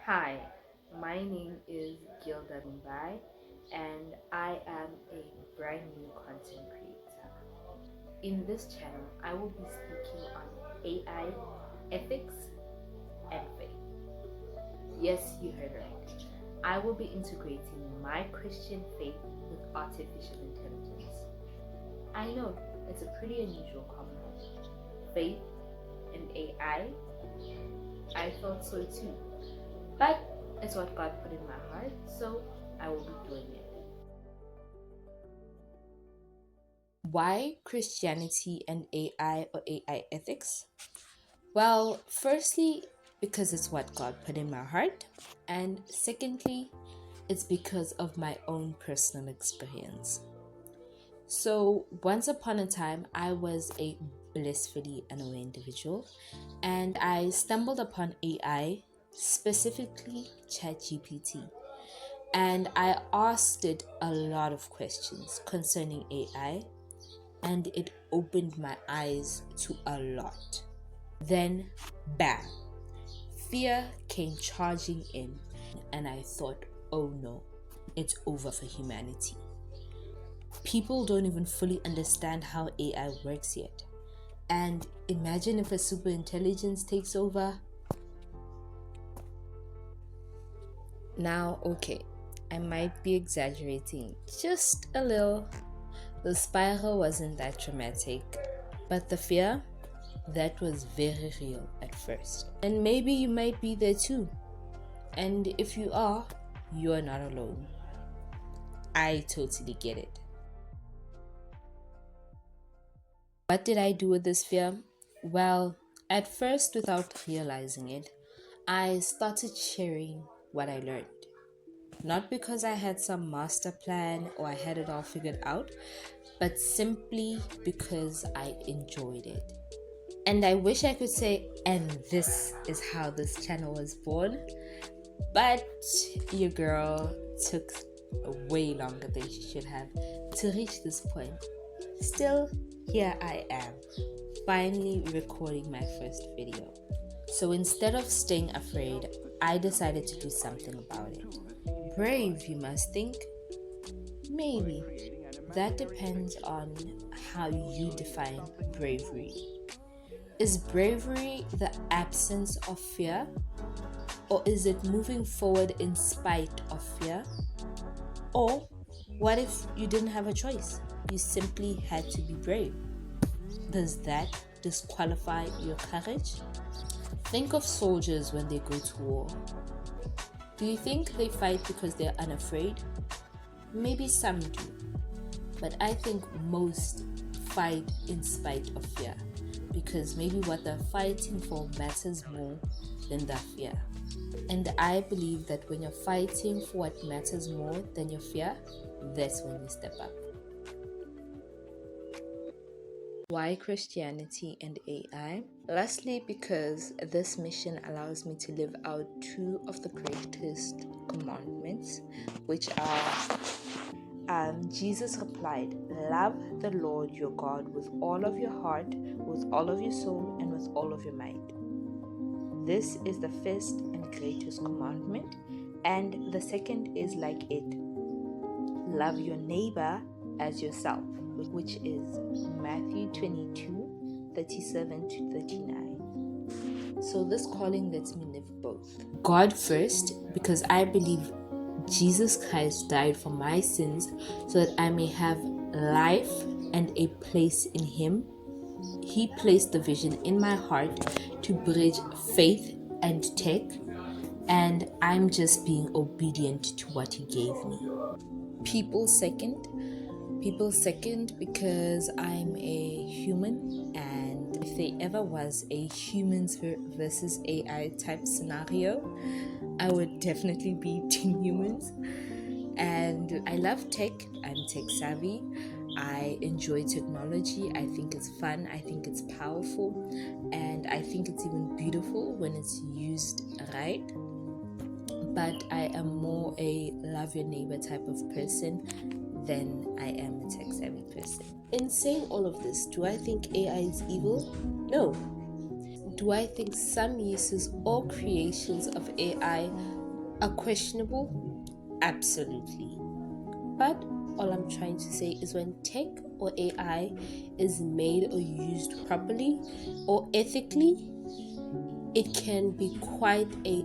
Hi, my name is Gilda Lumbay and I am a brand new content creator. In this channel, I will be speaking on AI, ethics, and faith. Yes, you heard right. I will be integrating my Christian faith with artificial intelligence. I know it's a pretty unusual combo. Faith and AI. I thought so too. But it's what God put in my heart, so I will be doing it. Why Christianity and AI or AI ethics? Well, firstly, because it's what God put in my heart, and secondly, it's because of my own personal experience. So, once upon a time, I was a blissfully unaware individual, and I stumbled upon AI, specifically ChatGPT, and I asked it a lot of questions concerning AI, and it opened my eyes to a lot. Then, bam, fear came charging in, and I thought, oh no, it's over for humanity. People don't even fully understand how AI works yet. And imagine if a super intelligence takes over. Now, okay, I might be exaggerating just a little. The spiral wasn't that dramatic, but the fear, that was very real at first. And maybe you might be there too. And if you are, you are not alone. I totally get it. What did I do with this fear? Well, at first, without realizing it, I started sharing what I learned. Not because I had some master plan or I had it all figured out, but simply because I enjoyed it. And I wish I could say, and this is how this channel was born, but your girl took way longer than she should have to reach this point. Still, here I am, finally recording my first video. So instead of staying afraid, I decided to do something about it. Brave, you must think? Maybe. That depends on how you define bravery. Is bravery the absence of fear? Or is it moving forward in spite of fear? Or what if you didn't have a choice? You simply had to be brave. Does that disqualify your courage? Think of soldiers when they go to war. Do you think they fight because they're unafraid? Maybe some do, but I think most fight in spite of fear because maybe what they're fighting for matters more than their fear. And I believe that when you're fighting for what matters more than your fear, that's when you step up. Why Christianity and AI? Lastly, because this mission allows me to live out two of the greatest commandments, which are Jesus replied, love the Lord your God with all of your heart, with all of your soul, and with all of your mind. This is the first and greatest commandment, and the second is like it. Love your neighbor as yourself, which is Matthew 22:37 to 39. So this calling lets me live both. God first, because I believe Jesus Christ died for my sins so that I may have life and a place in Him. He placed the vision in my heart to bridge faith and tech, and I'm just being obedient to what He gave me. People second. People second because I'm a human, and if there ever was a humans versus AI type scenario, I would definitely be team humans. And I love tech. I'm tech savvy. I enjoy technology. I think it's fun. I think it's powerful. And I think it's even beautiful when it's used right. But I am more a love your neighbor type of person than I am a tech savvy person. In saying all of this, do I think AI is evil? No. Do I think some uses or creations of AI are questionable? Absolutely. But all I'm trying to say is when tech or AI is made or used properly or ethically, it can be quite a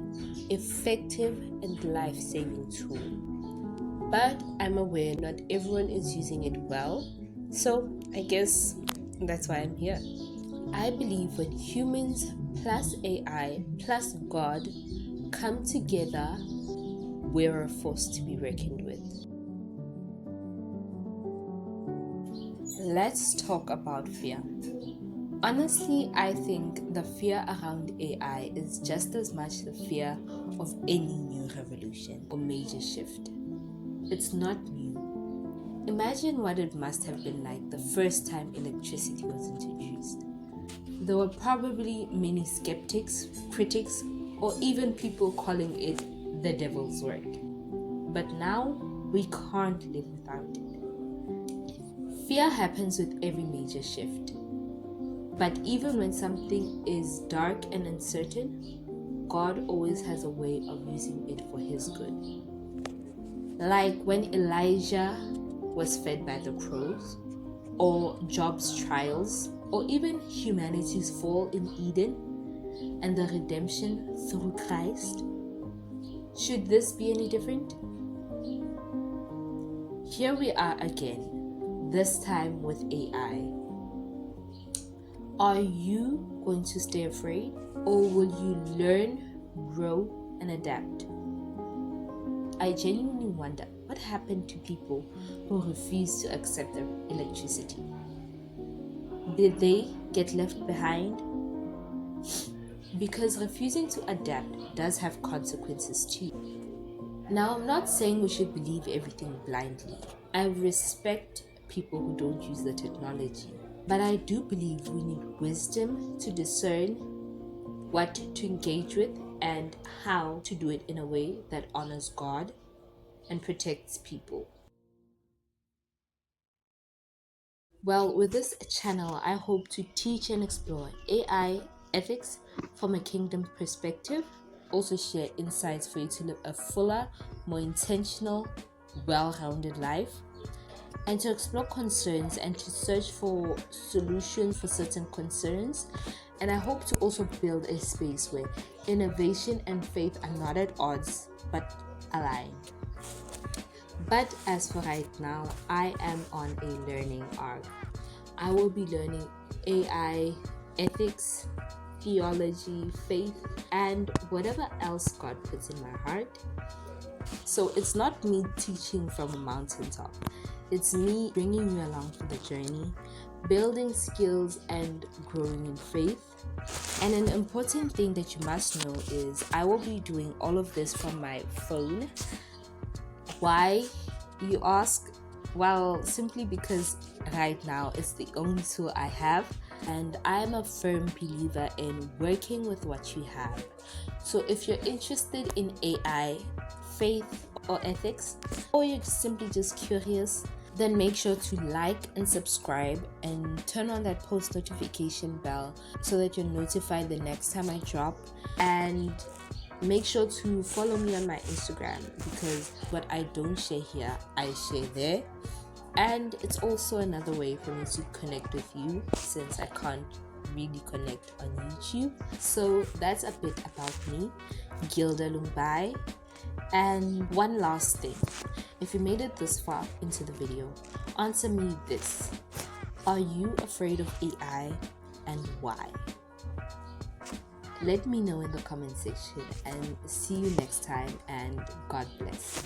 effective and life-saving tool. But I'm aware not everyone is using it well, so I guess that's why I'm here. I believe when humans plus AI plus God come together, we're a force to be reckoned with. Let's talk about fear. Honestly, I think the fear around AI is just as much the fear of any new revolution or major shift. It's not new. Imagine what it must have been like the first time electricity was introduced. There were probably many skeptics, critics, or even people calling it the devil's work. But now, we can't live without it. Fear happens with every major shift. But even when something is dark and uncertain, God always has a way of using it for His good. Like when Elijah was fed by the crows, or Job's trials, or even humanity's fall in Eden and the redemption through Christ. Should this be any different? Here we are again, this time with AI. Are you going to stay afraid, or will you learn, grow, and adapt? I genuinely wonder what happened to people who refused to accept electricity. Did they get left behind? Because refusing to adapt does have consequences too. Now, I'm not saying we should believe everything blindly. I respect people who don't use the technology. But I do believe we need wisdom to discern what to engage with and how to do it in a way that honors God and protects people. Well, with this channel, I hope to teach and explore AI ethics from a kingdom perspective, also share insights for you to live a fuller, more intentional, well-rounded life, and to explore concerns and to search for solutions for certain concerns. And I hope to also build a space where innovation and faith are not at odds but align. But as for right now, I am on a learning arc. I will be learning AI, ethics, theology, faith, and whatever else God puts in my heart. So it's not me teaching from a mountaintop. It's me bringing you along for the journey, building skills and growing in faith. And an important thing that you must know is I will be doing all of this from my phone. Why, you ask? Well, simply because right now it's the only tool I have, and I'm a firm believer in working with what you have. So if you're interested in AI, faith, or ethics, or you're simply just curious, then make sure to like and subscribe and turn on that post notification bell so that you're notified the next time I drop. And make sure to follow me on my Instagram, because what I don't share here, I share there. And it's also another way for me to connect with you, since I can't really connect on YouTube. So that's a bit about me, Gilda Lumbay. And one last thing, if you made it this far into the video, answer me this: are you afraid of AI, and why? Let me know in the comment section, and see you next time, and God bless.